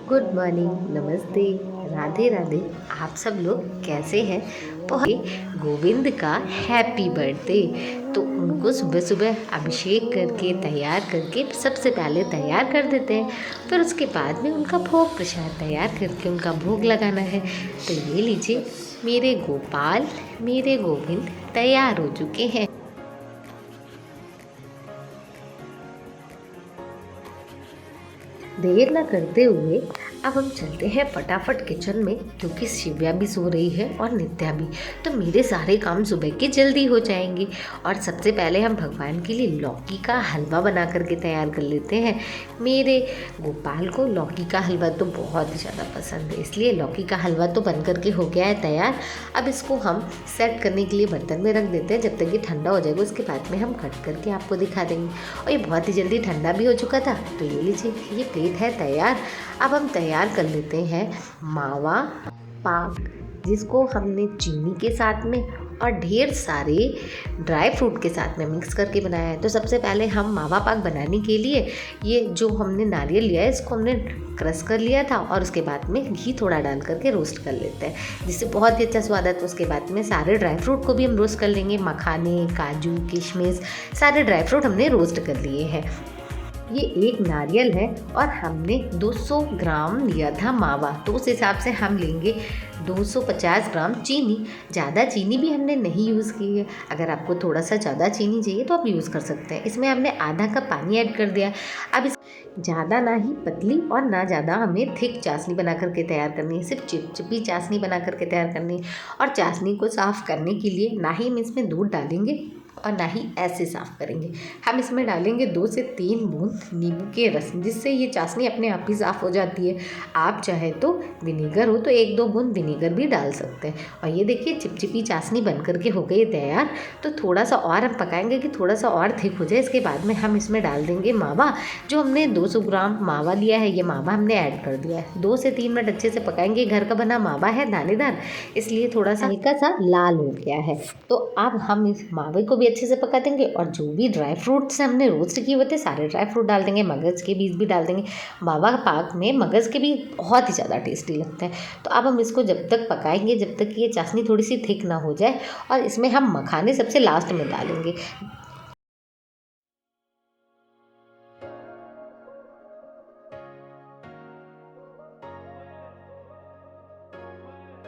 Good morning, नमस्ते, राधे राधे। आप सब लोग कैसे हैं? गोविंद का हैप्पी बर्थडे। तो उनको सुबह सुबह अभिषेक करके तैयार करके सबसे पहले तैयार कर देते हैं। फिर उसके बाद में उनका भोग प्रसाद तैयार करके उनका भोग लगाना है। तो ये लीजिए, मेरे गोपाल, मेरे गोविंद तैयार हो चुके हैं। देर ना करते हुए अब हम चलते हैं फटाफट किचन में, क्योंकि शिव्या भी सो रही है और नित्या भी। तो मेरे सारे काम सुबह के जल्दी हो जाएंगे। और सबसे पहले हम भगवान के लिए लौकी का हलवा बना करके तैयार कर लेते हैं। मेरे गोपाल को लौकी का हलवा तो बहुत ही ज़्यादा पसंद है, इसलिए लौकी का हलवा तो बन करके हो गया है तैयार। अब इसको हम सेट करने के लिए बर्तन में रख देते हैं। जब तक ये ठंडा हो जाएगा उसके बाद में हम कट करके आपको दिखा देंगे। और ये बहुत ही जल्दी ठंडा भी हो चुका था। तो ये लीजिए, ये प्लेट है तैयार। अब हम तैयार कर लेते हैं मावा पाक, जिसको हमने चीनी के साथ में और ढेर सारे ड्राई फ्रूट के साथ में मिक्स करके बनाया है। तो सबसे पहले हम मावा पाक बनाने के लिए ये जो हमने नारियल लिया है इसको हमने क्रश कर लिया था, और उसके बाद में घी थोड़ा डाल करके रोस्ट कर लेते हैं, जिससे बहुत ही अच्छा स्वाद आता है। उसके बाद में सारे ड्राई फ्रूट को भी हम रोस्ट कर लेंगे। मखाने, काजू, किशमिश, सारे ड्राई फ्रूट हमने रोस्ट कर लिए हैं। ये एक नारियल है और हमने 200 ग्राम लिया था मावा, तो उस हिसाब से हम लेंगे 250 ग्राम चीनी। ज़्यादा चीनी भी हमने नहीं यूज़ की है। अगर आपको थोड़ा सा ज़्यादा चीनी चाहिए तो आप यूज़ कर सकते हैं। इसमें हमने आधा कप पानी ऐड कर दिया। अब इस ज़्यादा ना ही पतली और ना ज़्यादा हमें थिक चाशनी बना करके तैयार करनी है, सिर्फ चिपचिपी चाशनी बना करके तैयार करनी है। और चाशनी को साफ़ करने के लिए ना ही हम इसमें दूध डालेंगे और ना ही ऐसे साफ़ करेंगे। हम इसमें डालेंगे 2 से 3 बूंद नींबू के रस, जिससे ये चाशनी अपने आप ही साफ़ हो जाती है। आप चाहे तो विनीगर हो तो 1-2 बूंद विनीगर भी डाल सकते हैं। और ये देखिए, चिपचिपी चाशनी बन करके हो गई तैयार। तो थोड़ा सा और हम पकाएंगे कि थोड़ा सा और थिक हो जाए। इसके बाद में हम इसमें डाल देंगे मावा। जो हमने 200 ग्राम मावा लिया है, ये मावा हमने ऐड कर दिया है। 2 से 3 मिनट अच्छे से पकाएंगे। घर का बना मावा है, दानेदार, इसलिए थोड़ा सा हल्का सा लाल हो गया है। तो अब हम इस मावे को भी अच्छे से पका देंगे, और जो भी ड्राई फ्रूट्स हमने रोस्ट किए हुए थे सारे ड्राई फ्रूट डाल देंगे। मगज़ के बीज भी डाल देंगे। मावा पाक में मगज़ के बीज बहुत ही ज़्यादा टेस्टी लगते हैं। तो अब हम इसको जब तक पकाएंगे जब तक ये चाशनी थोड़ी सी थिक ना हो जाए। और इसमें हम मखाने सबसे लास्ट में डालेंगे।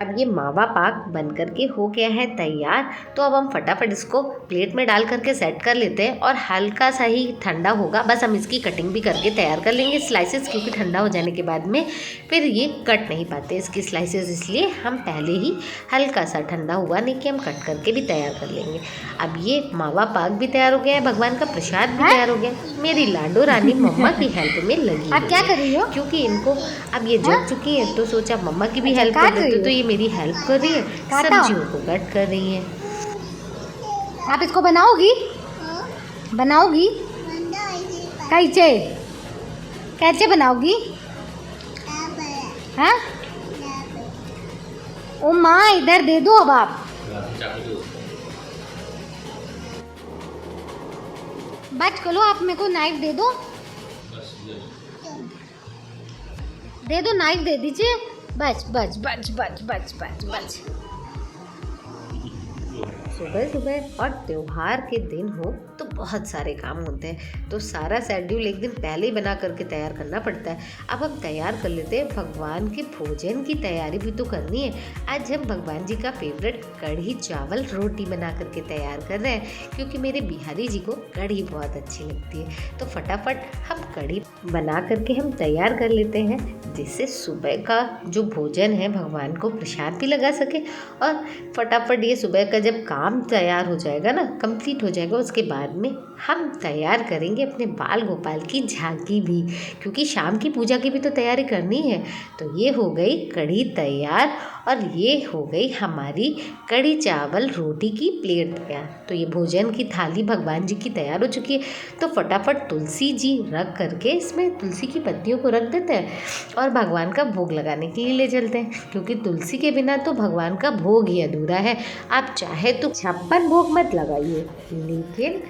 अब ये मावा पाक बन करके हो गया है तैयार। तो अब हम फटाफट इसको प्लेट में डाल करके सेट कर लेते हैं, और हल्का सा ही ठंडा होगा, बस हम इसकी कटिंग भी करके तैयार कर लेंगे स्लाइसेस, क्योंकि ठंडा हो जाने के बाद में फिर ये कट नहीं पाते इसकी स्लाइसेस, इसलिए हम पहले ही हल्का सा ठंडा हुआ नहीं कि हम कट करके भी तैयार कर लेंगे। अब ये मावा पाक भी तैयार हो गया है, भगवान का प्रसाद भी तैयार हो गया। मेरी लाडो रानी मम्मा की हेल्प में लगी आप क्या कर रही हो? क्योंकि इनको अब ये जग चुकी है, तो सोचा मम्मा की भी हेल्प कर देते। तो ये मेरी हेल्प कर रही है, सब्जियों को कट कर रही है। आप इसको बनाओगी? बनाओगी? कैसे कैसे बनाओगी? हाँ? ओ माँ, इधर दे दो अब आप। बच करो, आप मेरे को नाइफ दे दो। दे दो, नाइफ दे दीजिए। बच बच बच बच बच बच बच। सुबह सुबह और त्योहार के दिन हो तो बहुत सारे काम होते हैं, तो सारा शेड्यूल एक दिन पहले ही बना करके तैयार करना पड़ता है। अब हम तैयार कर लेते हैं। भगवान के भोजन की तैयारी भी तो करनी है। आज हम भगवान जी का फेवरेट कढ़ी चावल रोटी बना करके तैयार कर रहे हैं, क्योंकि मेरे बिहारी जी को कढ़ी बहुत अच्छी लगती है। तो फटाफट हम कढ़ी बना करके हम तैयार कर लेते हैं, जिससे सुबह का जो भोजन है भगवान को प्रसाद भी लगा सके। और फटाफट ये सुबह का जब काम तैयार हो जाएगा ना, कंप्लीट हो जाएगा, उसके बाद में हम तैयार करेंगे अपने बाल गोपाल की झांकी भी, क्योंकि शाम की पूजा की भी तो तैयारी करनी है। तो ये हो गई कढ़ी तैयार, और ये हो गई हमारी कढ़ी चावल रोटी की प्लेट तैयार। तो ये भोजन की थाली भगवान जी की तैयार हो चुकी है। तो फटाफट तुलसी जी रख करके इसमें तुलसी की पत्तियों को रख देते हैं, और और भगवान का भोग लगाने के लिए ले चलते हैं, क्योंकि तुलसी के बिना तो भगवान का भोग ही अधूरा है। आप चाहे तो 56 भोग मत लगाइए, लेकिन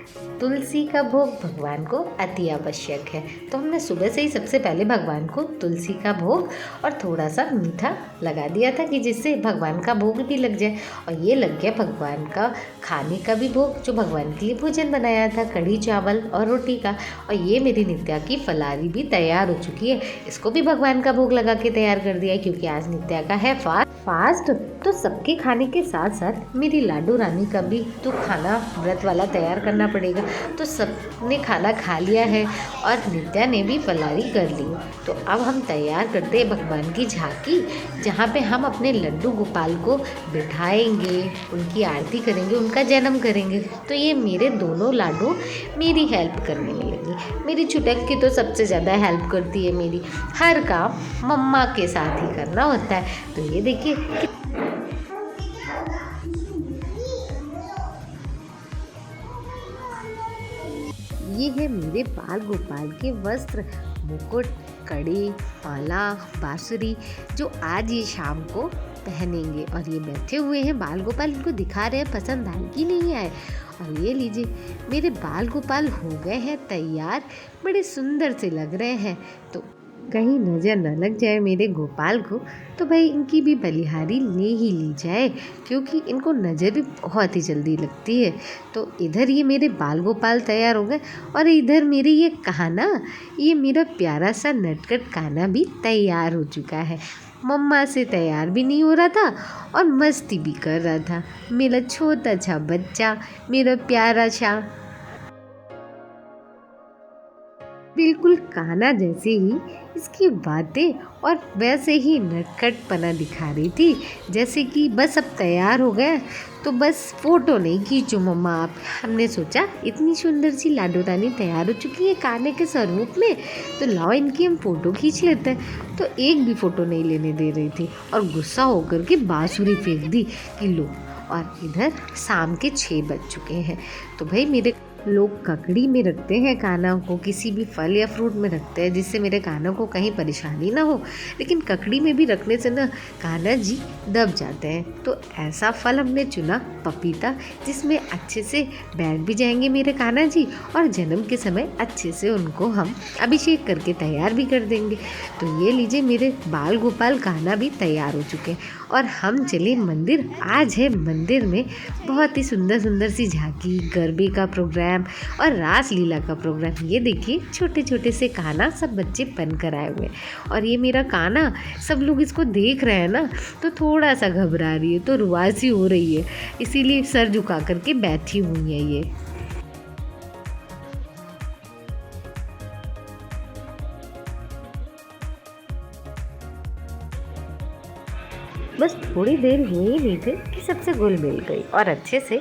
तुलसी का भोग भगवान को अति आवश्यक है। तो हमने सुबह से ही सबसे पहले भगवान को तुलसी का भोग और थोड़ा सा मीठा लगा दिया था, कि जिससे भगवान का भोग भी लग जाए। और ये लग गया भगवान का खाने का भी भोग, जो भगवान के लिए भोजन बनाया था, कढ़ी चावल और रोटी का। और ये मेरी नित्या की फलारी भी तैयार हो चुकी है, इसको भी भगवान का भोग लगा के तैयार कर दिया है, क्योंकि आज नित्या का है फास्ट। तो सबके खाने के साथ साथ मेरी लाडू रानी का भी तो खाना व्रत वाला तैयार करना पड़ेगा। तो सबने खाना खा लिया है और नित्या ने भी फलारी कर ली। तो अब हम तैयार करते हैं भगवान की झांकी, जहाँ पे हम अपने लड्डू गोपाल को बिठाएंगे, उनकी आरती करेंगे, उनका जन्म करेंगे। तो ये मेरे दोनों लाडू मेरी हेल्प करने में लगी। मेरी छुटक तो सबसे ज़्यादा हेल्प करती है, मेरी हर काम मम्मा के साथ ही करना होता है। तो ये देखिए ये है मेरे बाल गोपाल के वस्त्र, मुकुट, कड़ी, माला, बांसुरी, जो आज ये शाम को पहनेंगे। और ये बैठे हुए हैं बाल गोपाल, इनको दिखा रहे हैं पसंद आए कि नहीं आए। और ये लीजिए मेरे बाल गोपाल हो गए हैं तैयार, बड़े सुंदर से लग रहे हैं। तो कहीं नज़र न लग जाए मेरे गोपाल को, तो भाई इनकी भी बलिहारी ले ही ली जाए, क्योंकि इनको नज़र भी बहुत ही जल्दी लगती है। तो इधर ये मेरे बाल गोपाल तैयार हो गए, और इधर मेरे ये कान्हा, ये मेरा प्यारा सा नटखट कान्हा भी तैयार हो चुका है। मम्मा से तैयार भी नहीं हो रहा था और मस्ती भी कर रहा था, मेरा छोटा सा बच्चा, मेरा प्यारा सा, बिल्कुल कान्हा जैसे ही इसकी बातें और वैसे ही नटखटपना दिखा रही थी, जैसे कि बस अब तैयार हो गए तो बस फ़ोटो नहीं खींचो मम्मा आप। हमने सोचा इतनी सुंदर सी लाडो रानी तैयार हो चुकी है कान्हे के स्वरूप में, तो लाओ इनकी हम फ़ोटो खींच लेते हैं। तो एक भी फ़ोटो नहीं लेने दे रही थी और गुस्सा होकर के बांसुरी फेंक दी कि लो। और इधर शाम के 6 बज चुके हैं। तो भाई मेरे लोग ककड़ी में रखते हैं कान्हा को, किसी भी फल या फ्रूट में रखते हैं, जिससे मेरे कान्हा को कहीं परेशानी ना हो। लेकिन ककड़ी में भी रखने से ना कान्हा जी दब जाते हैं। तो ऐसा फल हमने चुना पपीता, जिसमें अच्छे से बैठ भी जाएंगे मेरे कान्हा जी, और जन्म के समय अच्छे से उनको हम अभिषेक करके तैयार भी कर देंगे। तो ये लीजिए मेरे बाल गोपाल कान्हा भी तैयार हो चुके हैं और हम चले मंदिर। आज है मंदिर में बहुत ही सुंदर सुंदर सी झांकी, गरबे का प्रोग्राम और रास लीला का प्रोग्राम। ये देखिए छोटे छोटे से कान्हा सब बच्चे बन कर आए हुए हैं। और ये मेरा कान्हा, सब लोग इसको देख रहे हैं ना, तो थोड़ा सा घबरा रही है, तो रुआसी हो रही है, इसीलिए सर झुका करके बैठी हुई है ये। बस थोड़ी देर हुई नहीं थी कि सबसे घुल मिल गई और अच्छे से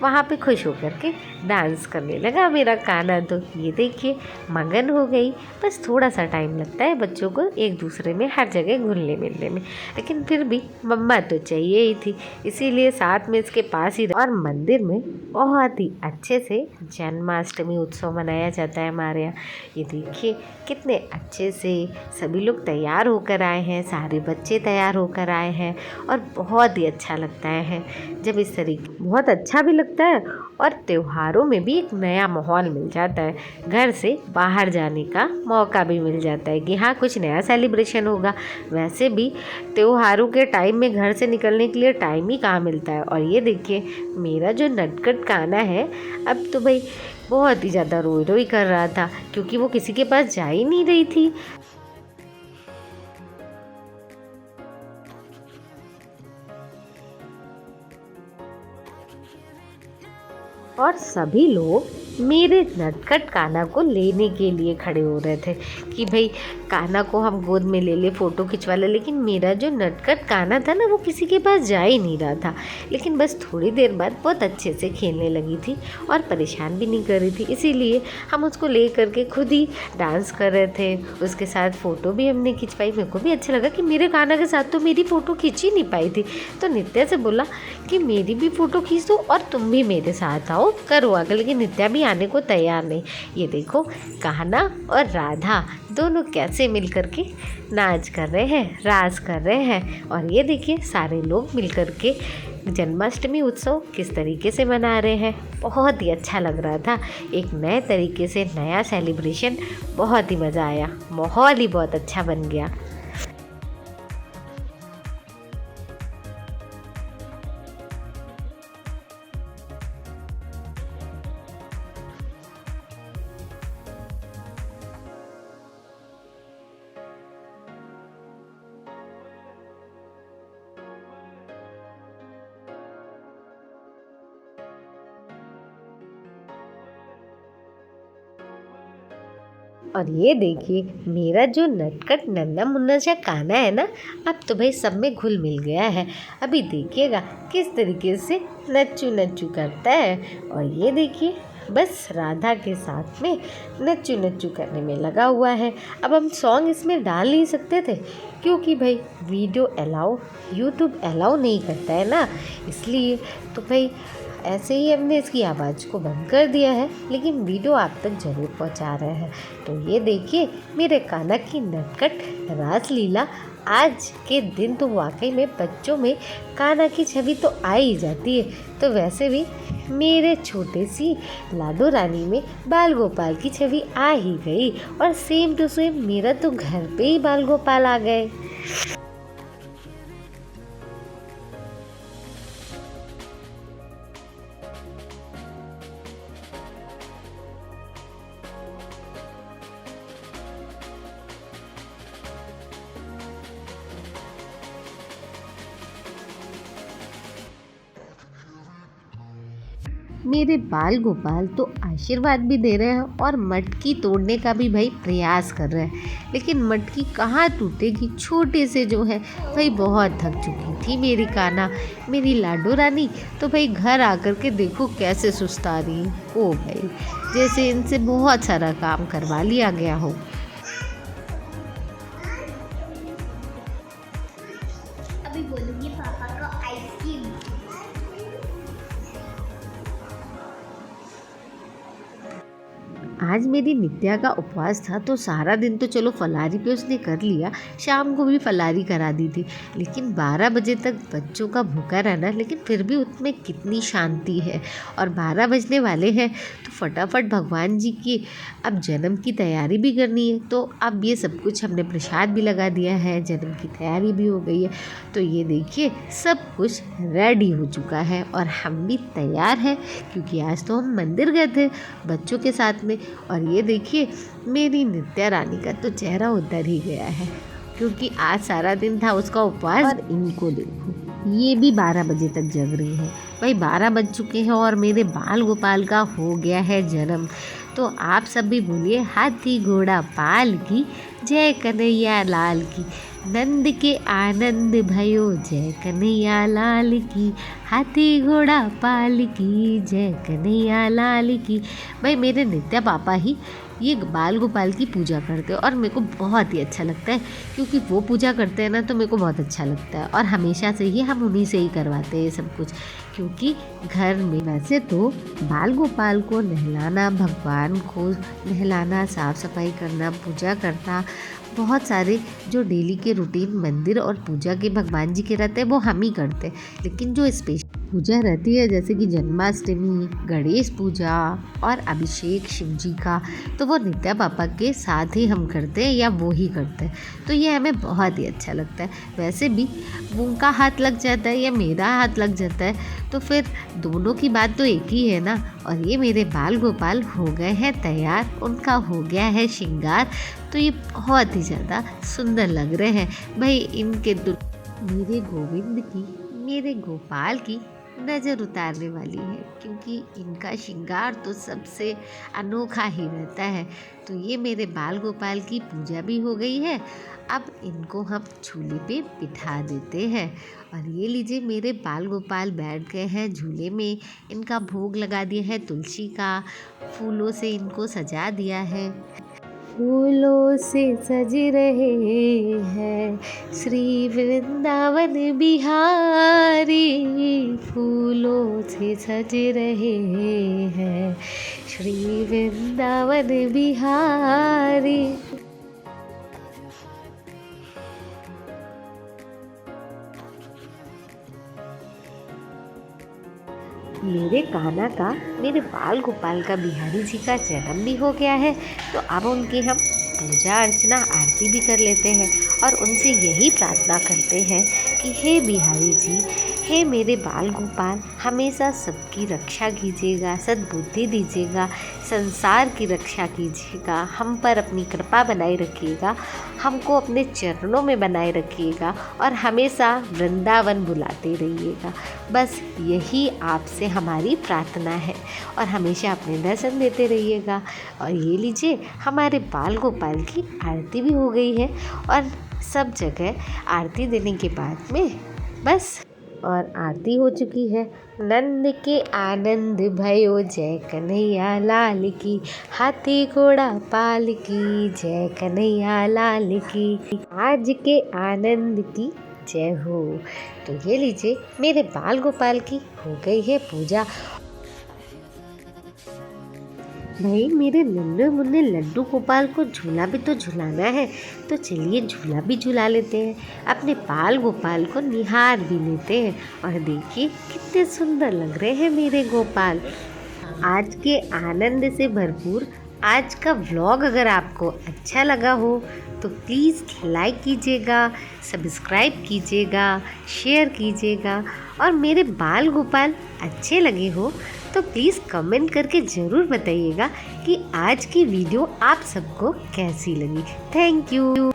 वहाँ पे खुश होकर के डांस करने लगा मेरा कान्हा। तो ये देखिए मगन हो गई। बस थोड़ा सा टाइम लगता है बच्चों को एक दूसरे में हर जगह घुलने मिलने में, लेकिन फिर भी मम्मा तो चाहिए ही थी, इसीलिए साथ में इसके पास ही। और मंदिर में बहुत ही अच्छे से जन्माष्टमी उत्सव मनाया जाता है हमारे यहाँ। ये देखिए कितने अच्छे से सभी लोग तैयार होकर आए हैं, सारे बच्चे तैयार होकर आए हैं और बहुत ही अच्छा लगता है जब इस तरीके, बहुत अच्छा भी लगता है और त्योहारों में भी एक नया माहौल मिल जाता है, घर से बाहर जाने का मौका भी मिल जाता है कि हाँ कुछ नया सेलिब्रेशन होगा। वैसे भी त्योहारों के टाइम में घर से निकलने के लिए टाइम ही कहाँ मिलता है। और ये देखिए मेरा जो नटखट कान्हा है, अब तो भाई बहुत ही ज़्यादा रोई रोई कर रहा था, क्योंकि वो किसी के पास जा ही नहीं रही थी। और सभी लोग मेरे नटखट कान्हा को लेने के लिए खड़े हो रहे थे कि भाई कान्हा को हम गोद में ले ले, फ़ोटो खिंचवा ले। लेकिन मेरा जो नटखट कान्हा था ना, वो किसी के पास जा ही नहीं रहा था। लेकिन बस थोड़ी देर बाद बहुत अच्छे से खेलने लगी थी और परेशान भी नहीं कर रही थी, इसीलिए हम उसको ले करके खुद ही डांस कर रहे थे। उसके साथ फ़ोटो भी हमने खिंचवाई। मेरे को भी अच्छा लगा कि मेरे कान्हा के साथ तो मेरी फ़ोटो खींच ही नहीं पाई थी, तो नित्या से बोला कि मेरी भी फ़ोटो खींच दो और तुम भी मेरे साथ आओ, करो आकर। लेकिन नित्या भी आने को तैयार नहीं। ये देखो कान्हा और राधा दोनों कैसे मिल कर के नाच कर रहे हैं, रास कर रहे हैं। और ये देखिए सारे लोग मिल कर के जन्माष्टमी उत्सव किस तरीके से मना रहे हैं। बहुत ही अच्छा लग रहा था, एक नए तरीके से नया सेलिब्रेशन। बहुत ही मज़ा आया, माहौल ही बहुत अच्छा बन गया। और ये देखिए मेरा जो नटखट नन्ना मुन्ना सा कान्हा है ना, अब तो भाई सब में घुल मिल गया है। अभी देखिएगा किस तरीके से नच्चू नच्चू करता है। और ये देखिए बस राधा के साथ में नच्चू नच्चू करने में लगा हुआ है। अब हम सॉन्ग इसमें डाल नहीं सकते थे क्योंकि भाई वीडियो अलाउ यूट्यूब अलाउ नहीं करता है ना, इसलिए तो भाई ऐसे ही हमने इसकी आवाज़ को बंद कर दिया है, लेकिन वीडियो आप तक ज़रूर पहुंचा रहे हैं। तो ये देखिए मेरे कान्हा की नटखट रासलीला। आज के दिन तो वाकई में बच्चों में कान्हा की छवि तो आ ही जाती है, तो वैसे भी मेरे छोटे सी लाडो रानी में बाल गोपाल की छवि आ ही गई। और सेम टू सेम मेरा तो घर पे ही बाल गोपाल आ गए। मेरे बाल गोपाल तो आशीर्वाद भी दे रहे हैं और मटकी तोड़ने का भी भाई प्रयास कर रहे हैं, लेकिन मटकी कहाँ टूटेगी। छोटे से जो है भाई बहुत थक चुकी थी मेरी कान्हा, मेरी लाडो रानी। तो भाई घर आकर के देखो कैसे सुस्ता रही। ओ भाई जैसे इनसे बहुत सारा काम करवा लिया गया हो। अभी बोलूंगी पापा को आइसक्रीम। आज मेरी नित्या का उपवास था, तो सारा दिन तो चलो फलारी पे उसने कर लिया, शाम को भी फलारी करा दी थी। लेकिन 12 बजे तक बच्चों का भूखा रहना, लेकिन फिर भी उसमें कितनी शांति है। और 12 बजने वाले हैं तो फटाफट भगवान जी की अब जन्म की तैयारी भी करनी है। तो अब ये सब कुछ हमने प्रसाद भी लगा दिया है, जन्म की तैयारी भी हो गई है। तो ये देखिए सब कुछ रेडी हो चुका है और हम भी तैयार हैं, क्योंकि आज तो हम मंदिर गए थे बच्चों के साथ में। और ये देखिए मेरी नित्या रानी का तो चेहरा उतर ही गया है, क्योंकि आज सारा दिन था उसका उपवास। और इनको देखो ये भी 12 बजे तक जग रही है। भाई 12 बज चुके हैं और मेरे बाल गोपाल का हो गया है जन्म। तो आप सब भी बोलिए हाथी घोड़ा पाल की, जय कन्हैया लाल की। नंद के आनंद भयो, जय कन्हैया लाल की। हाथी घोड़ा पाल की, जय कन्हैया लाल की। भाई मेरे नित्या पापा ही ये बाल गोपाल की पूजा करते हैं और मेरे को बहुत ही अच्छा लगता है, क्योंकि वो पूजा करते हैं ना तो मेरे को बहुत अच्छा लगता है। और हमेशा से ही हम उन्हीं से ही करवाते हैं सब कुछ, क्योंकि घर में वैसे तो बाल गोपाल को नहलाना, भगवान को नहलाना, साफ़ सफाई करना, पूजा करना, बहुत सारे जो डेली के रूटीन मंदिर और पूजा के भगवान जी के रहते हैं वो हम ही करते हैं। लेकिन जो स्पेशल पूजा रहती है जैसे कि जन्माष्टमी, गणेश पूजा और अभिषेक शिव जी का, तो वो नित्या पापा के साथ ही हम करते हैं या वो ही करते हैं। तो ये हमें बहुत ही अच्छा लगता है। वैसे भी उनका हाथ लग जाता है या मेरा हाथ लग जाता है, तो फिर दोनों की बात तो एक ही है ना। और ये मेरे बाल गोपाल हो गए हैं तैयार, उनका हो गया है श्रृंगार। तो ये बहुत ही ज़्यादा सुंदर लग रहे हैं भाई। इनके मेरे गोविंद की, मेरे गोपाल की नज़र उतारने वाली है, क्योंकि इनका श्रृंगार तो सबसे अनोखा ही रहता है। तो ये मेरे बाल गोपाल की पूजा भी हो गई है। अब इनको हम झूले पे बिठा देते हैं। और ये लीजिए मेरे बाल गोपाल बैठ गए हैं झूले में। इनका भोग लगा दिया है तुलसी का, फूलों से इनको सजा दिया है। फूलों से सज रहे हैं श्री वृंदावन बिहारी, फूलों से सज रहे हैं श्री वृंदावन बिहारी। मेरे कान्हा का, मेरे बाल गोपाल का बिहारी जी का जन्म भी हो गया है, तो अब उनकी हम पूजा अर्चना आरती भी कर लेते हैं और उनसे यही प्रार्थना करते हैं कि हे बिहारी जी, हे मेरे बाल गोपाल, हमेशा सबकी रक्षा कीजिएगा, सद्बुद्धि दीजिएगा, संसार की रक्षा कीजिएगा, हम पर अपनी कृपा बनाए रखिएगा, हमको अपने चरणों में बनाए रखिएगा और हमेशा वृंदावन बुलाते रहिएगा। बस यही आपसे हमारी प्रार्थना है और हमेशा अपने दर्शन देते रहिएगा। और ये लीजिए, हमारे बाल गोपाल की आरती भी हो गई है और सब जगह आरती देने के बाद में बस और आरती हो चुकी है। नंद के आनंद भयो जय कन्हैया लाल की, हाथी घोड़ा पाल की जय कन्हैया लाल की, आज के आनंद की जय हो। तो ये लीजिए, मेरे बाल गोपाल की हो गई है पूजा। भाई, मेरे नन्हे मुन्ने लड्डू गोपाल को झूला भी तो झुलाना है, तो चलिए झूला भी झुला लेते हैं, अपने बाल गोपाल को निहार भी लेते हैं। और देखिए कितने सुंदर लग रहे हैं मेरे गोपाल। आज के आनंद से भरपूर आज का व्लॉग अगर आपको अच्छा लगा हो तो प्लीज़ लाइक कीजिएगा, सब्सक्राइब कीजिएगा, शेयर कीजिएगा। और मेरे बाल गोपाल अच्छे लगे हो तो प्लीज़ कमेंट करके ज़रूर बताइएगा कि आज की वीडियो आप सबको कैसी लगी। Thank you.